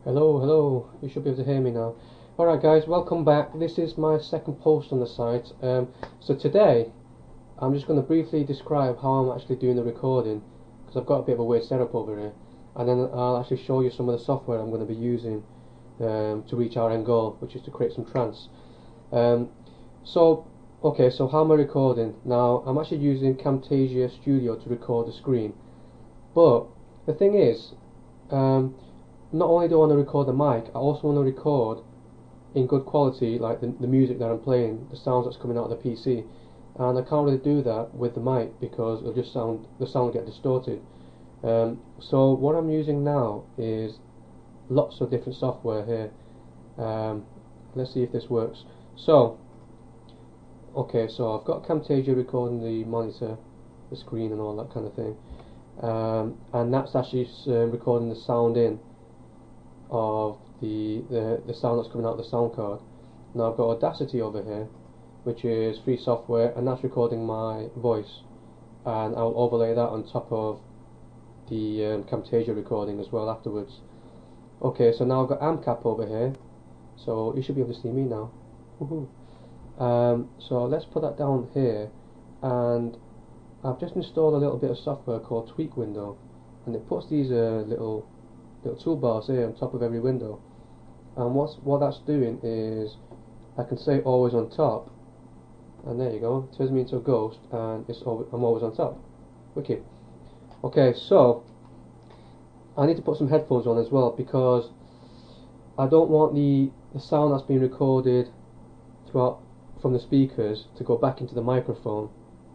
Hello, you should be able to hear me now. Alright guys, welcome back. This is my second post on the site. So today, I'm just going to briefly describe how I'm actually doing the recording, because I've got a bit of a weird setup over here. And then I'll actually show you some of the software I'm going to be using to reach our end goal, which is to create some trance. So how am I recording? Now, I'm actually using Camtasia Studio to record the screen. But the thing is, not only do I want to record the mic, I also want to record in good quality, like the music that I'm playing, the sounds that's coming out of the PC. And I can't really do that with the mic because the sound will get distorted. So what I'm using now is lots of different software here. Let's see if this works. So I've got Camtasia recording the monitor, the screen and all that kind of thing. And that's actually recording the sound in of the sound that's coming out of the sound card. Now I've got Audacity over here, which is free software, and that's recording my voice, and I'll overlay that on top of the Camtasia recording as well afterwards. Okay, so now I've got AmCap over here, so you should be able to see me now. Woohoo. So let's put that down here, and I've just installed a little bit of software called Tweak Window, and it puts these little toolbars here on top of every window. And what that's doing is I can say always on top, and there you go, it turns me into a ghost, and I'm always on top. Wicked. Okay, so I need to put some headphones on as well, because I don't want the sound that's being recorded throughout from the speakers to go back into the microphone,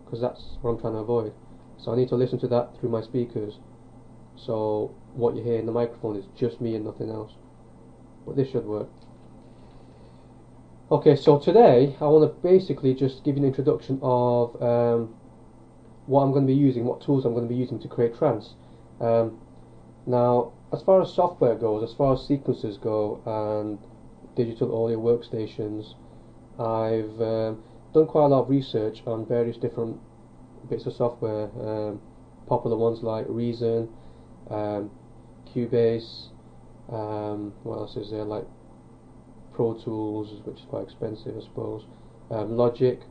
because that's what I'm trying to avoid. So I need to listen to that through my speakers, so what you hear in the microphone is just me and nothing else. But this should work. Okay, so today I want to basically just give you an introduction of what I'm going to be using, what tools I'm going to be using to create trance. Now, as far as software goes, as far as sequencers go and digital audio workstations, I've done quite a lot of research on various different bits of software, popular ones like Reason, Cubase, what else is there, like Pro Tools, which is quite expensive I suppose, Logic,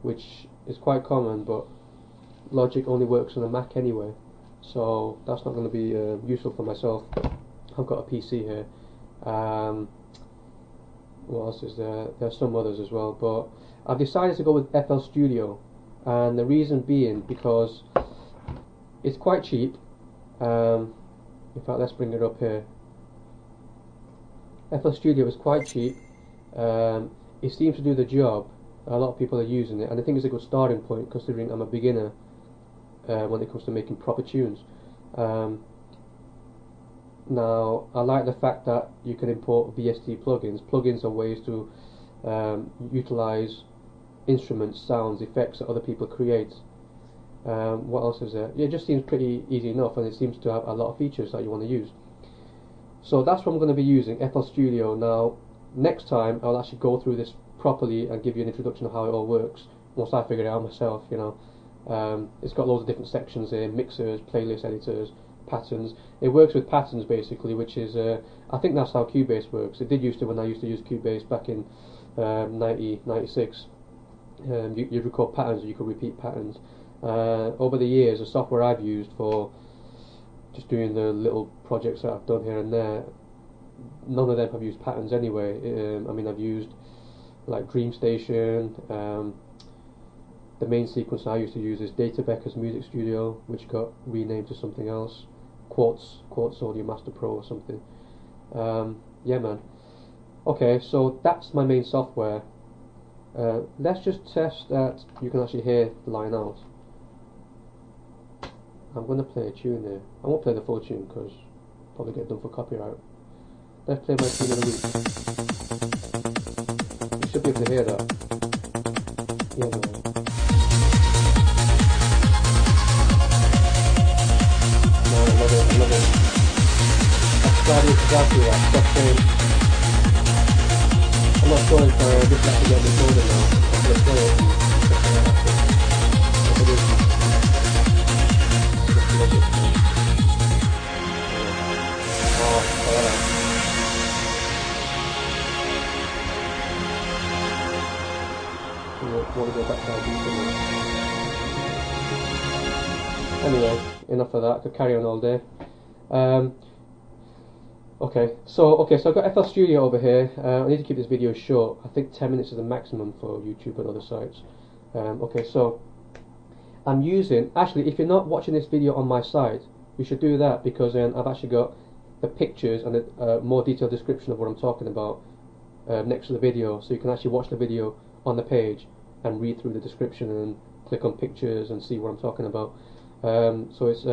which is quite common, but Logic only works on a Mac anyway, so that's not going to be useful for myself. I've got a PC here. What else is there? There's some others as well, but I've decided to go with FL Studio, and the reason being because it's quite cheap. In fact, let's bring it up here. FL Studio is quite cheap. It seems to do the job. A lot of people are using it, and I think it's a good starting point considering I'm a beginner when it comes to making proper tunes. Now, I like the fact that you can import VST plugins. Plugins are ways to utilize instruments, sounds, effects that other people create. What else is there? Yeah, it just seems pretty easy enough, and it seems to have a lot of features that you want to use. So that's what I'm going to be using, FL Studio. Now, next time I'll actually go through this properly and give you an introduction of how it all works once I figure it out myself. It's got loads of different sections here: mixers, playlist editors, patterns. It works with patterns basically, which is I think that's how Cubase works. It did used to when I used to use Cubase back in 96. You'd record patterns, you could repeat patterns. Over the years, the software I've used for just doing the little projects that I've done here and there, none of them have used patterns anyway. I mean, I've used like DreamStation. The main sequence I used to use is Data Becker's Music Studio, which got renamed to something else, Quartz Audio Master Pro or something. Yeah, man. Okay, so that's my main software. Let's just test that you can actually hear the line out. I'm going to play a tune here. I won't play the full tune because I'll probably get done for copyright. Let's play my tune of the week. You should be able to hear that. Yeah, man. No, I love it. That's exactly that. Stop playing. I'm not sure if this actually get recorded now. I'm going to play it. Oh, Anyway, enough of that. I could carry on all day. So I've got FL Studio over here. I need to keep this video short. I think 10 minutes is the maximum for YouTube and other sites. So I'm using, actually, if you're not watching this video on my site, you should do that, because I've actually got the pictures and a more detailed description of what I'm talking about next to the video, so you can actually watch the video on the page and read through the description and click on pictures and see what I'm talking about. So it's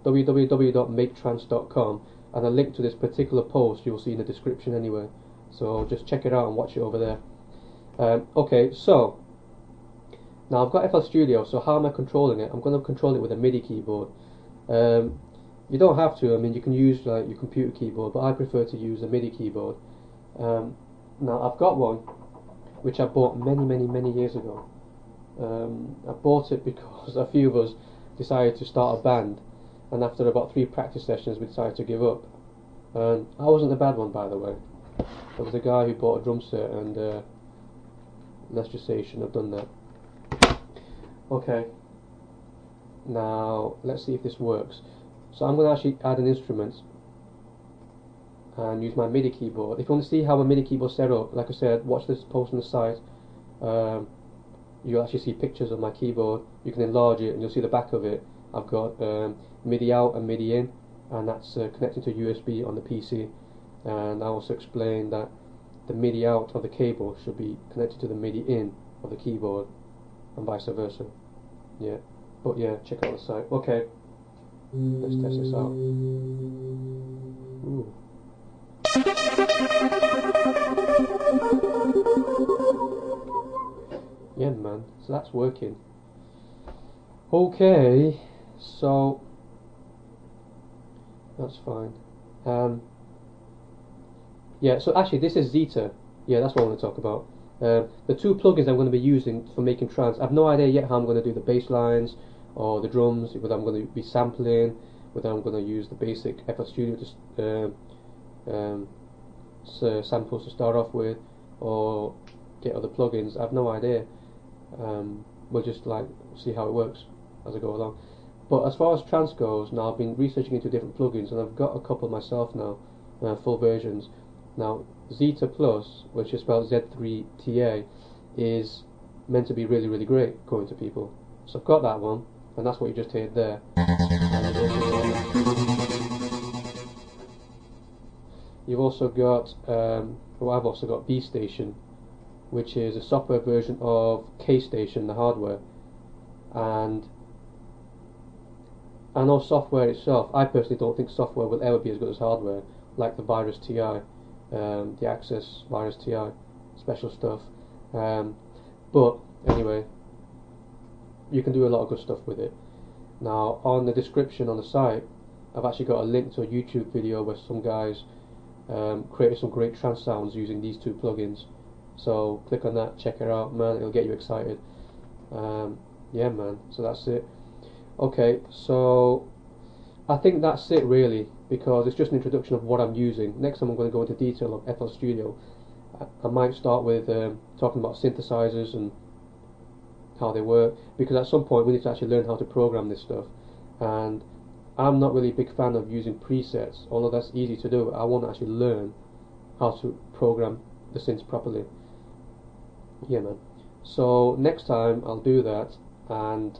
www.maketrance.com, and a link to this particular post you'll see in the description anyway, so just check it out and watch it over there. So now I've got FL Studio, so how am I controlling it? I'm going to control it with a MIDI keyboard. You don't have to, I mean, you can use like your computer keyboard, but I prefer to use a MIDI keyboard. Now I've got one which I bought many years ago. I bought it because a few of us decided to start a band, and after about 3 practice sessions we decided to give up. And I wasn't the bad one, by the way. There was a guy who bought a drum set, and let's just say he shouldn't have done that. Okay, now let's see if this works. So I'm going to actually add an instrument and use my MIDI keyboard. If you want to see how a MIDI keyboard set up, like I said, watch this post on the site. You'll actually see pictures of my keyboard. You can enlarge it and you'll see the back of it. I've got MIDI out and MIDI in, and that's connected to USB on the PC. And I also explained that the MIDI out of the cable should be connected to the MIDI in of the keyboard, and vice versa. Yeah, but yeah, check out the site. Okay, let's test this out. Ooh. Yeah, man, so that's working. Okay, so that's fine. Yeah, so actually this is Zeta. Yeah, that's what I want to talk about. The 2 plugins I'm going to be using for making trance. I've no idea yet how I'm going to do the bass lines or the drums, whether I'm going to be sampling, whether I'm going to use the basic FL Studio samples to start off with, or get other plugins. I have no idea. We'll just like see how it works as I go along. But as far as trance goes, now I've been researching into different plugins, and I've got a couple myself now, full versions. Now Zeta Plus, which is spelled Z3TA, is meant to be really great according to people. So I've got that one, and that's what you just heard there. You've also got, I've also got B Station, which is a software version of K Station, the hardware. And I know software itself, I personally don't think software will ever be as good as hardware, like the Virus TI, the Access Virus TI, special stuff. But anyway, you can do a lot of good stuff with it. Now on the description on the site, I've actually got a link to a YouTube video where some guys created some great trance sounds using these 2 plugins. So click on that, check it out, man, it'll get you excited. Yeah, man, so that's it. Okay, so I think that's it really, because it's just an introduction of what I'm using. Next time I'm going to go into detail of FL Studio. I might start with talking about synthesizers and how they work, because at some point we need to actually learn how to program this stuff, and I'm not really a big fan of using presets, although that's easy to do. I want to actually learn how to program the synths properly. Yeah, man. So next time I'll do that, and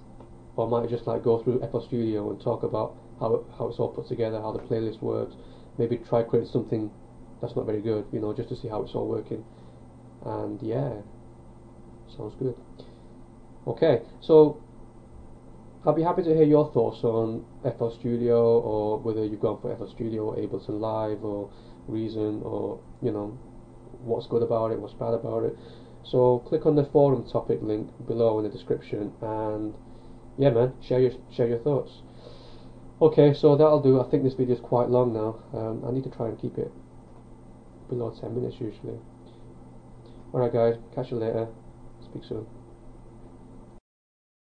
I might just like go through FL Studio and talk about how it's all put together, how the playlist works. Maybe try create something that's not very good, you know, just to see how it's all working. And yeah, sounds good. Okay, so I'll be happy to hear your thoughts on FL Studio, or whether you've gone for FL Studio or Ableton Live or Reason, or you know, what's good about it, what's bad about it. So click on the forum topic link below in the description, and yeah, man, share your thoughts. Okay, so that'll do. I think this video is quite long now. I need to try and keep it below 10 minutes usually. Alright guys, catch you later. Speak soon.